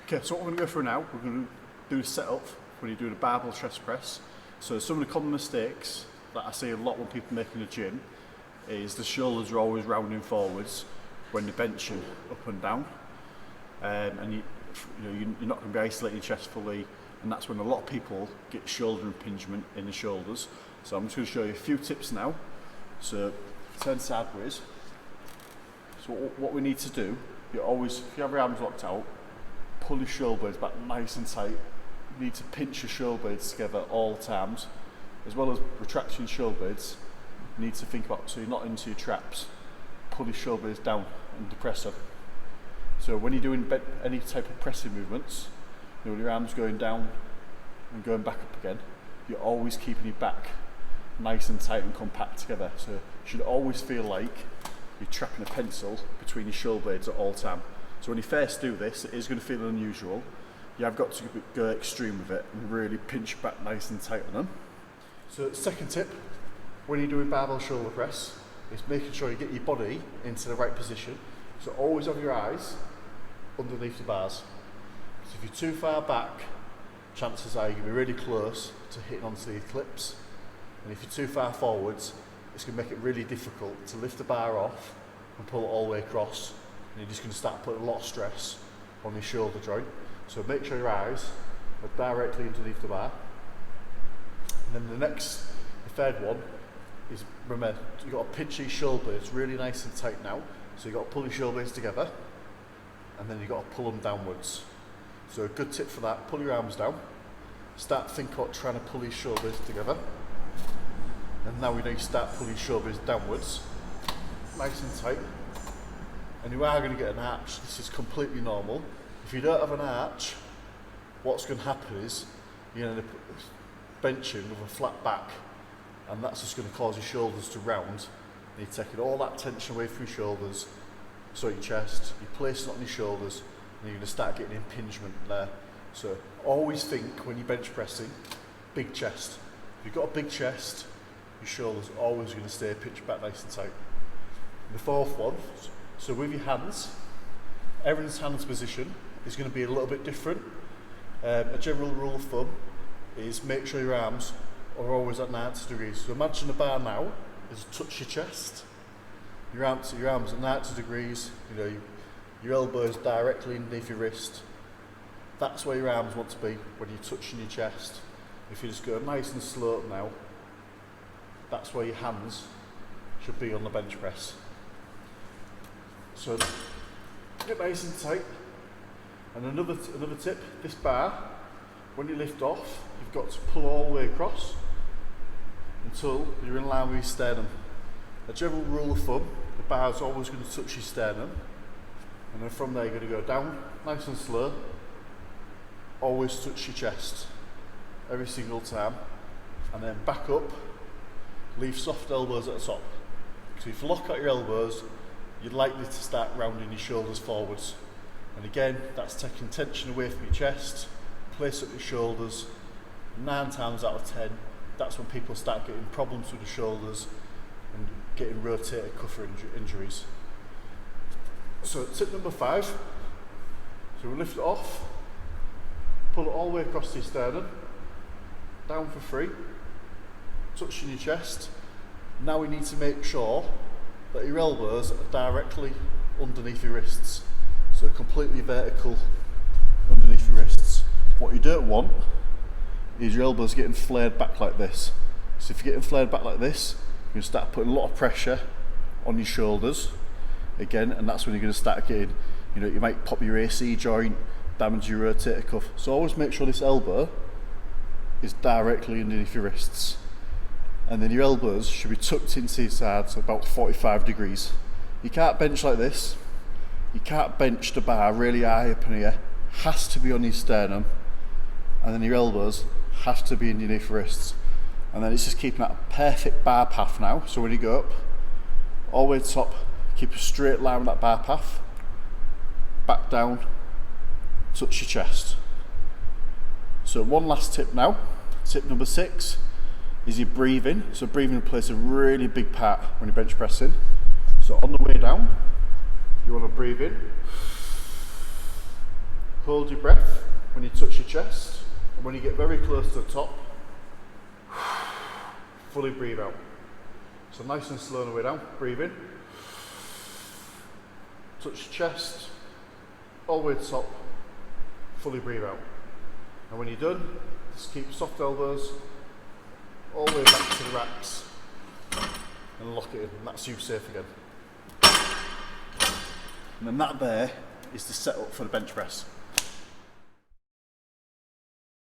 Okay, so what we're going to go through now, we're going to do a setup when you do the barbell chest press. So some of the common mistakes that I see a lot when people make in the gym is the shoulders are always rounding forwards when they're benching up and down, and you're not going to be isolating your chest fully, and that's when a lot of people get shoulder impingement in the shoulders. So I'm just going to show you a few tips now. So turn sideways. So what we need to do, you always, if you have your arms locked out, pull your shoulder blades back nice and tight. You need to pinch your shoulder blades together all times, as well as retracting your shoulder blades. You need to think about, so you're not into your traps, pull your shoulder blades down and depress them. So when you're doing any type of pressing movements, when your arms going down and going back up again, you're always keeping your back nice and tight and compact together. So you should always feel like you're trapping a pencil between your shoulder blades at all time. So when you first do this, it is going to feel unusual. You have got to go extreme with it and really pinch your back nice and tight on them. So the second tip, when you're doing barbell shoulder press, is making sure you get your body into the right position. So always have your eyes underneath the bars. So if you're too far back, chances are you're going to be really close to hitting onto these clips. And if you're too far forwards, it's going to make it really difficult to lift the bar off and pull it all the way across. And you're just going to start putting a lot of stress on your shoulder joint. So make sure your eyes are directly underneath the bar. And then the third one is, remember, you've got to pinch your shoulder blades really nice and tight now. So you've got to pull your shoulder blades together, and then you've got to pull them downwards. So a good tip for that, pull your arms down, start thinking about trying to pull your shoulder blades together. And now we know you start pulling your shoulder blades downwards, nice and tight. And you are going to get an arch. This is completely normal. If you don't have an arch, what's going to happen is you're going to end up benching with a flat back, and that's just going to cause your shoulders to round. And you're taking all that tension away from your shoulders, so your chest, you're placing it on your shoulders, and you're going to start getting impingement there. So always think when you're bench pressing, big chest. If you've got a big chest, your shoulders are always going to stay pinched back nice and tight. And the fourth one, so with your hands, everyone's hands position is going to be a little bit different. A general rule of thumb is make sure your arms are always at 90 degrees. So imagine the bar now is touch your chest. Your arms at 90 degrees. Your elbows directly underneath your wrist. That's where your arms want to be when you're touching your chest. If you just go nice and slow now, that's where your hands should be on the bench press. So get nice and tight. And another tip, this bar, when you lift off, you've got to pull all the way across until you're in line with your sternum. A general rule of thumb, the bar is always going to touch your sternum, and then from there you're going to go down, nice and slow, always touch your chest, every single time, and then back up, leave soft elbows at the top. So if you lock out your elbows, you're likely to start rounding your shoulders forwards. And again, that's taking tension away from your chest, place up your shoulders. 9 times out of 10, that's when people start getting problems with the shoulders and getting rotator cuff injuries. So tip number 5, so we lift it off, pull it all the way across the sternum, down for 3, touching your chest. Now we need to make sure that your elbows are directly underneath your wrists. So completely vertical underneath your wrists. What you don't want is your elbows getting flared back like this. So if you're getting flared back like this, you're going to start putting a lot of pressure on your shoulders again, and that's when you're going to start getting, you might pop your AC joint, damage your rotator cuff. So always make sure this elbow is directly underneath your wrists. And then your elbows should be tucked into your sides about 45 degrees. You can't bench like this. You can't bench the bar really high up in here. Has to be on your sternum. And then your elbows have to be underneath your wrists. And then it's just keeping that perfect bar path now. So when you go up, all the way to top, keep a straight line with that bar path. Back down, touch your chest. So one last tip now. Tip number 6. Is your breathing. So breathing plays a really big part when you're bench pressing. So on the way down, you want to breathe in Hold your breath when you touch your chest, and when you get very close to the top, fully breathe out. So nice and slow on the way down, breathe in, touch your chest, all the way to the top, fully breathe out. And when you're done, just keep soft elbows all the way back to the racks and lock it in, and that's you safe again. And then that there is the setup for the bench press.